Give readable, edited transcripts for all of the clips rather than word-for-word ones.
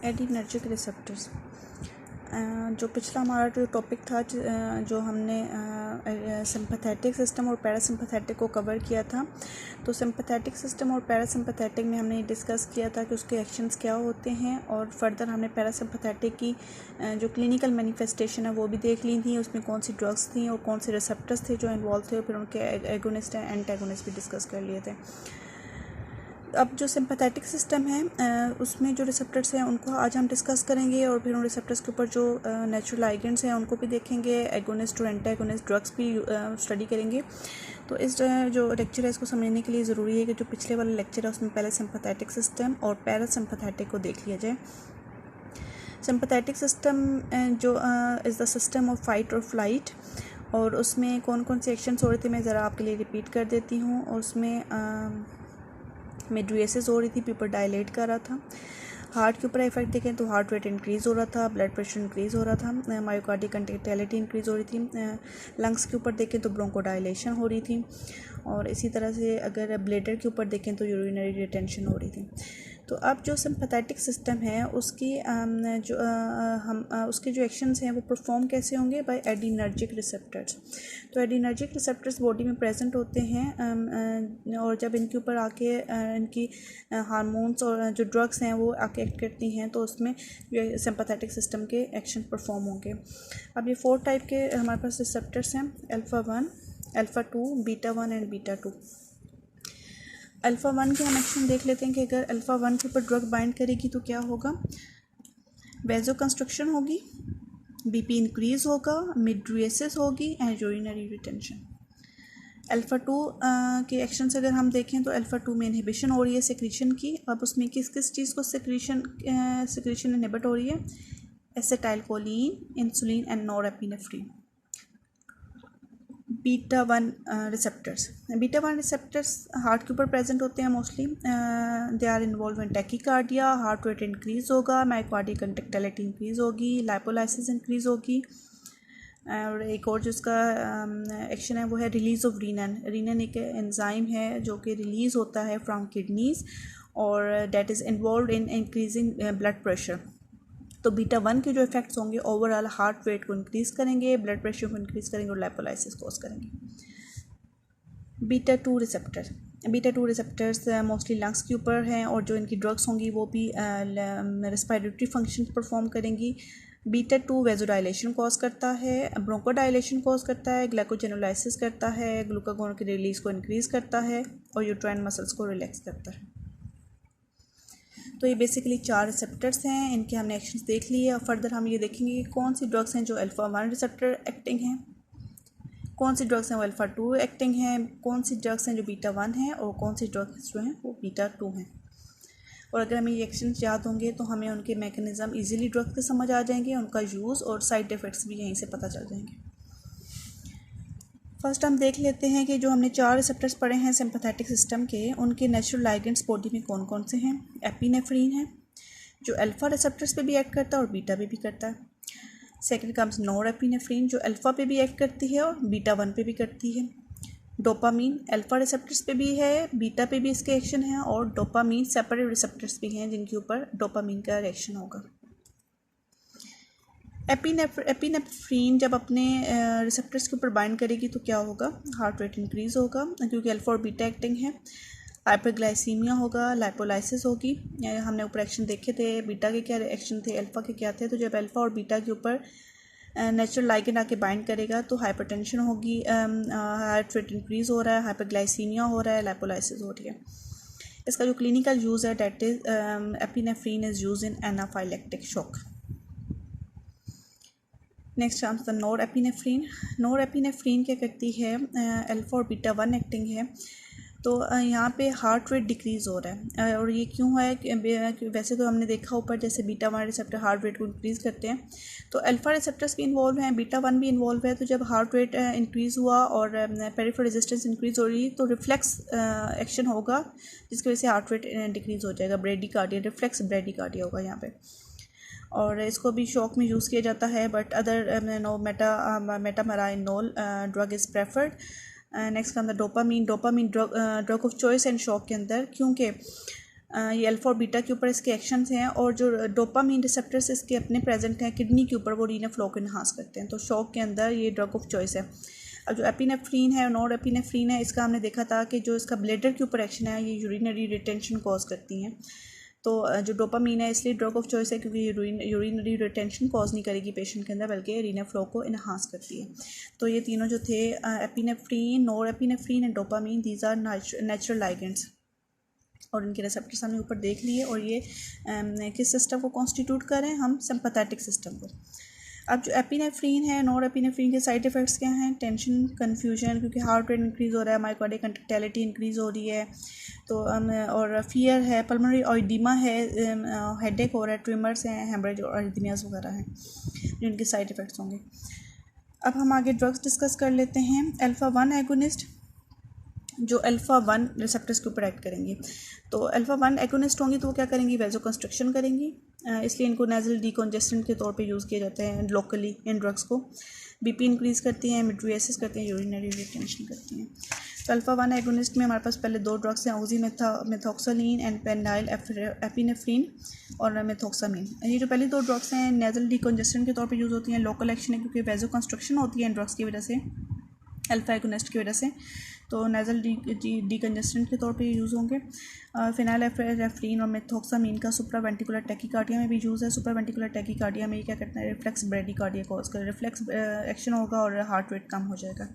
Adrenergic receptors. जो पिछला हमारा जो टॉपिक था जो हमने सिंपैथेटिक सिस्टम और पैरासिम्पैथेटिक को कवर किया था, तो सिंपैथेटिक सिस्टम और पैरासिम्पैथेटिक में हमने डिस्कस किया था कि उसके एक्शंस क्या होते हैं, और फर्दर हमने पैरासिम्पैथेटिक की जो क्लिनिकल मैनिफेस्टेशन है वो भी देख ली थी। उसमें कौन सी ड्रग्स थी और कौन से रिसेप्टर्स थे जो इन्वॉल्व थे, और फिर उनके एगोनिस्ट एंड एंटागोनिस्ट भी डिस्कस कर लिए थे। अब जो सिंपैथेटिक सिस्टम है उसमें जो रिसेप्टर्स हैं उनको आज हम डिस्कस करेंगे, और फिर उन रिसेप्टर्स के ऊपर जो नेचुरल लाइगेंड्स हैं उनको भी देखेंगे, एगोनिस्ट और एंटागोनिस्ट ड्रग्स भी स्टडी करेंगे। तो इस जो लेक्चर है इसको समझने के लिए ज़रूरी है कि जो पिछले वाला लेक्चर है उसमें पहले सिंपैथेटिक सिस्टम और पैरासिम्पैथेटिक को देख लिया जाए। सिंपैथेटिक सिस्टम जो is the system of fight और फ्लाइट, और उसमें कौन कौन से एक्शंस हो रहे थे मैं ज़रा आपके लिए रिपीट कर देती हूँ। और उसमें मिड्रिएसिस हो रही थी, पेपर डायलेट कर रहा था। हार्ट के ऊपर इफेक्ट देखें तो हार्ट रेट इंक्रीज़ हो रहा था, ब्लड प्रेशर इंक्रीज़ हो रहा था, मायोकार्डिक कंट्रैक्टिलिटी इंक्रीज़ हो रही थी। लंग्स के ऊपर देखें तो ब्रोंकोडाइलेशन हो रही थी, और इसी तरह से अगर ब्लैडर के ऊपर देखें तो यूरिनरी रिटेंशन हो रही थी। तो अब जो सिंपैथेटिक सिस्टम है उसकी उसके जो एक्शंस हैं वो परफॉर्म कैसे होंगे, बाय एडिनर्जिक रिसेप्टर्स। तो एडिनर्जिक रिसेप्टर्स बॉडी में प्रेजेंट होते हैं, और जब इनके ऊपर आके इनकी हार्मोन्स और जो ड्रग्स हैं वो आके एक्ट करती हैं तो उसमें सिंपैथेटिक सिस्टम के एक्शन परफॉर्म होंगे। अब ये 4 टाइप के हमारे पास रिसेप्टर्स हैं, alpha 1, alpha 2, beta 1 and beta 2। Alpha 1 के हम एक्शन देख लेते हैं कि अगर अल्फ़ा 1 के ऊपर ड्रग बाइंड करेगी तो क्या होगा। वेजो कंस्ट्रक्शन होगी, बीपी इंक्रीज़ होगा, मिड्रिएसिस होगी एंड यूरिनरी रिटेंशन। अल्फ़ा 2 के एक्शन से अगर हम देखें तो अल्फ़ा 2 में इनहिबिशन हो रही है सेक्रीशन की। अब उसमें किस किस चीज़ को सेक्रीशन इनहिबिट हो रही है, acetylcholine, insulin and norepinephrine. Beta 1 receptors, beta 1 receptors heart के ऊपर प्रेजेंट होते हैं mostly. They are involved in tachycardia, heart rate increase होगा, मायोकार्डिक कंट्रैक्टिलिटी इंक्रीज़ होगी, लाइपोलाइसिस इंक्रीज़ होगी, और एक और जिसका एक्शन है वो है रिलीज़ ऑफ रीनन। रीनन एक एंजाइम है जो कि रिलीज़ होता है फ्रॉम किडनीज़, और that is involve in increasing blood pressure. तो बीटा 1 के जो इफेक्ट्स होंगे ओवरऑल हार्ट रेट को इंक्रीज़ करेंगे, ब्लड प्रेशर को इंक्रीज़ करेंगे और लाइपोलाइसिस कॉज करेंगे। Beta 2 receptor, beta 2 receptors mostly lungs के ऊपर हैं, और जो इनकी ड्रग्स होंगी वो भी रेस्पिरेटरी फंक्शन परफॉर्म करेंगी। बीटा 2 वेजोडाइलेशन कॉज करता है, ब्रोंकोडाइलेशन कॉज करता है, ग्लाइकोजेनोलाइसिस करता है, ग्लूकागोन की रिलीज़ को इंक्रीज़ करता है, और यूट्राइन मसल्स को रिलैक्स करता है। तो ये बेसिकली 4 रिसेप्टर्स हैं, इनके हमने एक्शंस देख लिए। और फर्दर हम ये देखेंगे कि कौन सी ड्रग्स हैं जो अल्फ़ा 1 रिसेप्टर एक्टिंग हैं, कौन सी ड्रग्स हैं वो अल्फ़ा 2 एक्टिंग हैं, कौन सी ड्रग्स हैं जो बीटा 1 हैं, और कौन सी ड्रग्स जो हैं वो बीटा 2 हैं। और अगर हमें ये एक्शंस याद होंगे तो हमें उनके मैकेनिज़्म इजीली ड्रग्स के समझ आ जाएंगे, उनका यूज़ और साइड इफ़ेक्ट्स भी यहीं से पता चल जाएंगे। फर्स्ट हम देख लेते हैं कि जो हमने 4 रिसेप्टर्स पढ़े हैं सिंपैथेटिक सिस्टम के, उनके नेचुरल लाइगेंड्स बॉडी में कौन कौन से हैं। एपिनेफ्रिन है जो अल्फ़ा रिसेप्टर्स पे भी एक्ट करता है और बीटा पे भी करता है। सेकंड कम्स नॉरएपिनेफ्रिन जो अल्फ़ा पे भी एक्ट करती है और बीटा 1 पे भी करती है। डोपामीन अल्फ़ा रिसेप्टर्स पे भी है, बीटा पे भी इसके एक्शन है, और डोपामीन सेपरेट रिसेप्टर्स भी हैं जिनके ऊपर डोपामीन का रिएक्शन होगा। एपिनेफ्रिन जब अपने रिसेप्टर्स के ऊपर बाइंड करेगी तो क्या होगा, हार्ट रेट इंक्रीज़ होगा क्योंकि अल्फ़ा और बीटा एक्टिंग है, हाइपरग्लाइसीमिया होगा, लाइपोलाइसिस होगी। हमने ऊपर एक्शन देखे थे, बीटा के क्या एक्शन थे, अल्फ़ा के क्या थे। तो जब अल्फ़ा और बीटा के ऊपर नेचुरल लाइगेंड आके बाइंड करेगा तो हाइपरटेंशन होगी, हार्ट रेट इंक्रीज़ हो रहा है, हाइपरग्लाइसीमिया हो रहा है, लाइपोलाइसिस हो रही है। इसका जो क्लिनिकल यूज़ है that is epinephrine is use in anaphylactic shock. Next comes the norepinephrine. Norepinephrine क्या करती है, अल्फ़ा और बीटा 1 एक्टिंग है, तो यहाँ पे हार्ट रेट डिक्रीज़ हो रहा है। और ये क्यों है कि वैसे तो हमने देखा ऊपर जैसे बीटा 1 रिसेप्टर हार्ट रेट को इंक्रीज़ करते हैं, तो अल्फ़ा रिसेप्टर्स भी इन्वॉल्व हैं, बीटा 1 भी इन्वॉल्व है। तो जब हार्ट रेट इंक्रीज़ हुआ और पेरिफेरल रेजिस्टेंस इंक्रीज़ हो रही तो रिफ्लेक्स एक्शन होगा जिसकी वजह से हार्ट रेट डिक्रीज़ हो जाएगा, ब्रेडिकार्डिया, रिफ्लेक्स ब्रेडिकार्डिया होगा यहाँ पे। और इसको भी शॉक में यूज़ किया जाता है, but other metaraminol drug is preferred. Next come the dopamine. Dopamine drug of choice and shock के अंदर, क्योंकि ये अल्फा और बीटा के ऊपर इसके एक्शंस हैं, और जो डोपामीन रिसेप्टर्स इसके अपने प्रेजेंट हैं किडनी के ऊपर, वो रीनल फ्लो को इन्हांस करते हैं। तो शॉक के अंदर ये ड्रग ऑफ चॉइस है। अब जो एपिनेफ्रीन है और नॉर एपिनेफ्रीन है, इसका हमने देखा था कि जो इसका ब्लैडर के ऊपर एक्शन है ये यूरिनरी रिटेंशन कॉज करती हैं। तो जो डोपामीन है इसलिए ड्रग ऑफ चॉइस है, क्योंकि यूरिनरी रिटेंशन कॉज नहीं करेगी पेशेंट के अंदर, बल्कि रीनल फ्लो को इन्हांस करती है। तो ये तीनों जो थे epinephrine, norepinephrine and dopamine, these are natural ligands, और इनके रिसेप्टर्स हमने ऊपर देख लिए। और ये किस सिस्टम को कॉन्स्टिट्यूट करें, हम सिंपैथेटिक सिस्टम को। अब जो एपिनेफ्रीन है, नॉर एपिनेफ्रीन के साइड इफ़ेक्ट्स क्या हैं? टेंशन, कन्फ्यूजन, क्योंकि हार्ट रेट इंक्रीज़ हो रहा है, मायोकार्डियल कंट्रैक्टिलिटी इंक्रीज़ हो रही है, तो और फियर है, पल्मोनरी ऑइडिमा है, हेडेक हो रहा है, ट्रिमर्स हैं, हेमरेज और अरिथमियाज वगैरह हैं जो इनके साइड इफ़ेक्ट्स होंगे। अब हम आगे ड्रग्स डिस्कस कर लेते हैं। अल्फ़ा 1 एगोनिस्ट जो अल्फ़ा 1 रिसेप्टर्स के ऊपर एक्ट करेंगी। तो अल्फ़ा 1 एगोनिस्ट होंगी तो वो क्या करेंगी? वेजो कंस्ट्रक्शन करेंगी, इसलिए इनको नेज़ल डीकॉन्जेस्टेंट के तौर पे यूज़ किए जाते हैं लोकली इन ड्रग्स को। बीपी इंक्रीज़ करती हैं, मिड्रिएसिस करती हैं, यूरिनरी रिटेंशन करती हैं। तो अल्फ़ा 1 एगोनिस्ट में हमारे पास पहले दो ड्रग्स हैं, ऑक्सीमेथोक्सालिन एंड पेनाइल एपिनेफ्रीन और मेथोक्सामिन। ये जो पहली दो ड्रग्स हैं नेज़ल डीकॉन्जेस्टेंट के तौर पे यूज़ होती हैं, लोकल एक्शन है क्योंकि वेजो कंस्ट्रक्शन होती है इन ड्रग्स की वजह से, अल्फ़ा एगोनिस्ट की वजह से, तो नेज़ल डीकंजेस्टेंट के तौर पे यूज़ होंगे। फिनाइलेफ्रीन और मेथोक्सामिन का सुप्रावेंटिकुलर टैकीकार्डिया में भी यूज़ है। सुप्रावेंटिकुलर टैकीकार्डिया में क्या करता है? रिफ्लेक्स ब्रेडीकार्डिया कॉज कर, रिफ्लेक्स एक्शन होगा और हार्ट रेट कम हो जाएगा।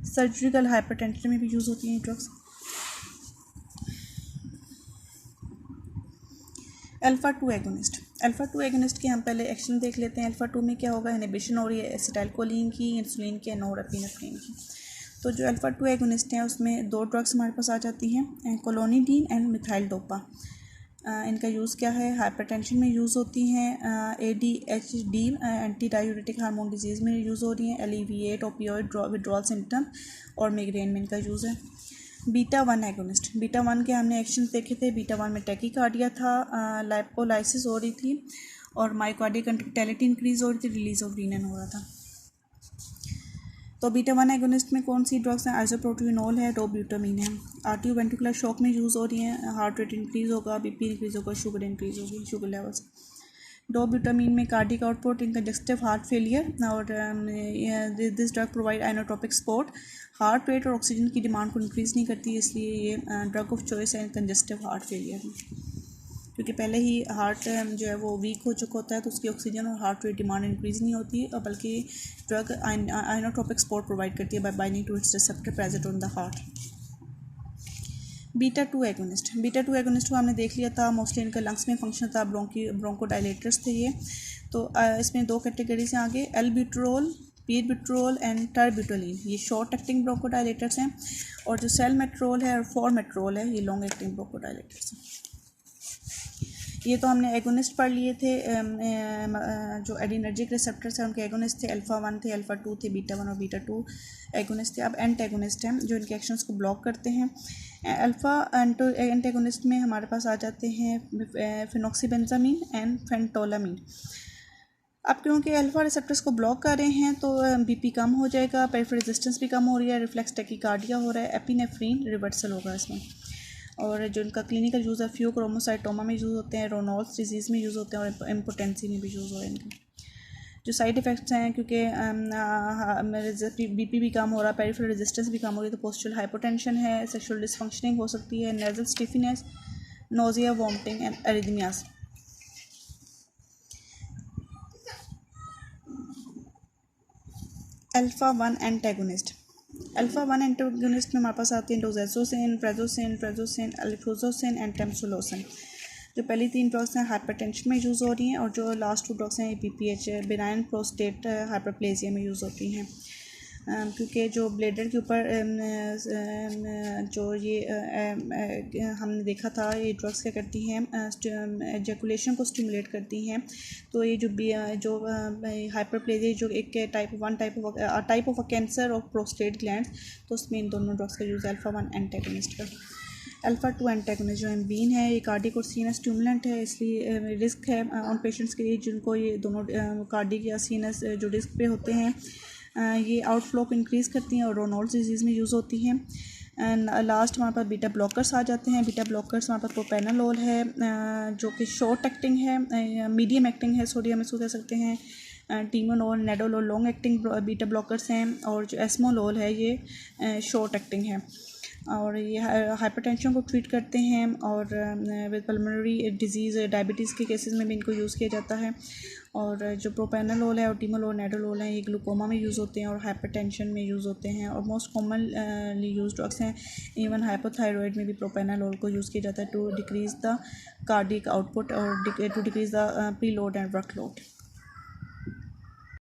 सर्जिकल हाइपरटेंशन में भी यूज़ होती हैं drugs. Alpha 2 agonist, alpha 2 agonist के हम पहले एक्शन देख लेते हैं। अल्फ़ा 2 में क्या होगा? इनहिबिशन हो रही है एसिटाइलकोलिन की, इंसुलिन की, नोरेपिनेफ्रिन की। तो जो अल्फ़ा 2 एगोनिस्ट हैं उसमें दो ड्रग्स हमारे पास आ जाती हैं, कोलोनिडीन एंड मिथाइल डोपा। इनका यूज़ क्या है? हाइपरटेंशन में यूज़ होती हैं, ADHD anti diuretic hormone disease में यूज़ हो रही हैं, एलिविएट ओपियोइड विड्रॉल सिम्टम और माइग्रेन में इनका यूज़ है। बीटा 1 एगोनिस्ट, बीटा 1 के हमने एक्शंस देखे थे। बीटा 1 में टैकीकार्डिया था, लाइपोलाइसिस हो रही थी और मायोकार्डियल कंट्रैक्टिलिटी इंक्रीज़ हो रही थी, रिलीज ऑफ रीनन हो रहा था। तो बीटा 1 एगोनिस्ट में कौन सी ड्रग्स हैं? आइसोप्रोटिनोल है, डोब्यूटामीन है। आर्टियो वेंट्रिकुलर शॉक में यूज़ हो रही हैं, हार्ट रेट इंक्रीज़ होगा, बीपी इंक्रीज़ होगा, शुगर इंक्रीज़ होगी, शुगर लेवल्स। डोब्यूटामीन में cardiac output in congestive heart failure, और this drug provide inotropic support, heart rate और ऑक्सीजन की डिमांड को इंक्रीज़ नहीं करती, इसलिए ये ड्रग ऑफ चॉइस है कंजस्टिव हार्ट फेलियर में, क्योंकि पहले ही हार्ट जो है वो वीक हो चुका होता है, तो उसकी ऑक्सीजन और हार्ट रेट डिमांड इंक्रीज़ नहीं होती, और बल्कि ड्रग आइनोट्रोपिक सपोर्ट प्रोवाइड करती है by binding to its receptor present on the heart. Beta 2 agonist, beta 2 agonist को हमने देख लिया था, मोस्टली इनका लंग्स में फंक्शन था, ब्रोंकोडायलेटर्स थे ये। तो इसमें दो कैटेगरी से आगे, एल्ब्यूट्रोल, पीरब्यूट्रोल एंड टर्ब्यूटोलिन, ये शॉर्ट एक्टिंग ब्रोंकोडायलेटर्स हैं, और जो सेलमेट्रोल है और फॉरमेट्रोल है ये लॉन्ग एक्टिंग ब्रोंकोडायलेटर्स हैं। ये तो हमने एगोनिस्ट पढ़ लिए थे, जो एडिनर्जिक रिसेप्टर्स हैं उनके एगोनिस्ट थे, अल्फ़ा 1 थे, अल्फ़ा 2 थे, बीटा 1 और बीटा 2 एगोनिस्ट थे। अब एंटेगोनिस्ट हैं जो इनके एक्शंस को ब्लॉक करते हैं। अल्फ़ा एंटेगोनिस्ट में हमारे पास आ जाते हैं फिनॉक्सीबेंजामीन एंड फेंटोलामीन। अब क्योंकि अल्फ़ा रिसेप्टर्स को ब्लॉक कर रहे हैं तो बीपी कम हो जाएगा, पेरिफेरल रेजिस्टेंस भी कम हो रही है, रिफ्लेक्स टैकीकार्डिया हो रहा है, एपिनेफ्रीन रिवर्सल होगा इसमें। और जो इनका क्लिनिकल यूज़ है फ्यूक्रोमोसाइटोमा में यूज़ होते हैं, रोनॉल्ड्स डिजीज़ में यूज़ होते हैं, और इम्पोटेंसी में भी यूज़ हो रहे हैं इनके। जो साइड इफ़ेक्ट्स हैं, क्योंकि बीपी भी कम हो रहा है, पेरिफेरल रेजिस्टेंस भी कम हो रही है, तो पोस्चरल हाइपोटेंशन है, सेक्सुअल डिसफंक्शनिंग हो सकती है, nasal stiffness, nausea, vomiting and arrhythmias. Alpha 1 antagonist, alpha 1 antagonist में हमारे पास आती हैं डोज़ैसोसिन, प्रेज़ोसिन, अल्फ्लोज़ोसिन एंड टेम्सुलोसिन। जो पहली तीन ड्रग्स हैं हाइपरटेंशन में यूज़ हो रही हैं, और जो लास्ट टू ड्रग्स हैं BPH, बिनाइन प्रोस्टेट हाइपरप्लेजिया में यूज़ होती हैं। क्योंकि जो ब्लैडर के ऊपर जो ये हमने देखा था, ये ड्रग्स क्या करती हैं, एजैकुलेशन को स्टिमुलेट करती हैं। तो ये जो हाइपरप्लेजिया जो एक type of cancer of prostate glands, तो उसमें इन दोनों ड्रग्स का यूज़ अल्फ़ा 1 एंटेगोनिस्ट का। अल्फ़ा 2 एंटेगोनिस्ट जो एम्बीन है, ये कार्डिक और सीनस स्टिमुलेंट है, इसलिए रिस्क है उन पेशेंट्स के लिए जिनको ये दोनों कार्डिक या सीनस जो रिस्क पे होते हैं, ये आउटफ्लो को इंक्रीज़ करती हैं और रोनॉल्ड्स डिजीज़ में यूज़ होती हैं। एंड लास्ट हमारे पास बीटा ब्लॉकर्स आ जाते हैं। बीटा ब्लॉकर्स हमारे पास प्रोपेनोलोल है जो कि शॉर्ट एक्टिंग है, मीडियम एक्टिंग है, सोडियम इसको कह सकते हैं। Timolol, nadolol long acting beta blockers हैं, और जो एस्मोलोल है ये शॉर्ट एक्टिंग है, और ये हाइपरटेंशन को ट्रीट करते हैं, और विद पल्मोनरी डिजीज़ डायबिटीज़ के केसेस में भी इनको यूज़ किया जाता है। और जो प्रोपेनोलोल है और टीमोलोल, नेडोलोल है, ये ग्लूकोमा में यूज़ होते हैं और हाइपरटेंशन में यूज़ होते हैं, और मोस्ट कॉमनली यूज ड्रग्स हैं। इवन हाइपोथायरॉयड में भी प्रोपेनोलोल को यूज़ किया जाता है to decrease the cardiac output और to decrease the preload and workload.